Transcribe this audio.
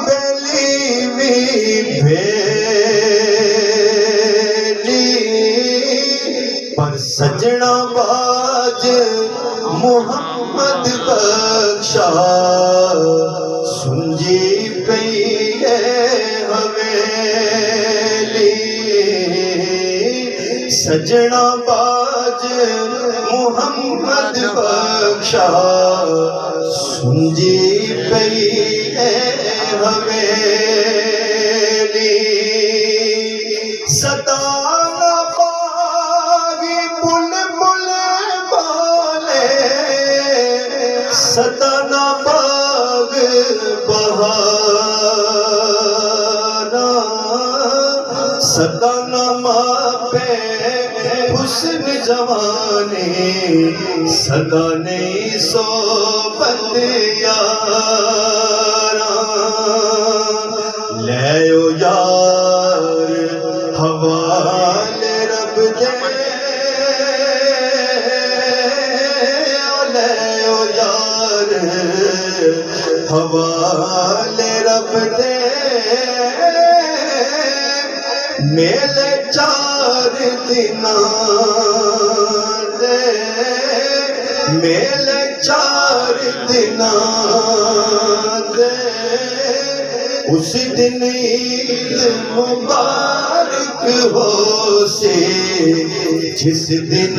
बेली भी भेली पर सजना बाज मुहम्मद बख्शा सुनजी पई है हवेली सजना बाज मुहम्मद बख्शा सुनजी पई है हवेली सताना पागी बुलबुल बोले सताना बाग बहारा सताना मापे हुस्न जवानी सगाने सोबत यारा ले ओ यार हवाले रब दे ले ओ यार हवाले रब दे मेले चार दिना दे मेले चार दिना दे उस दिन ईद मुबारक हो से जिस दिन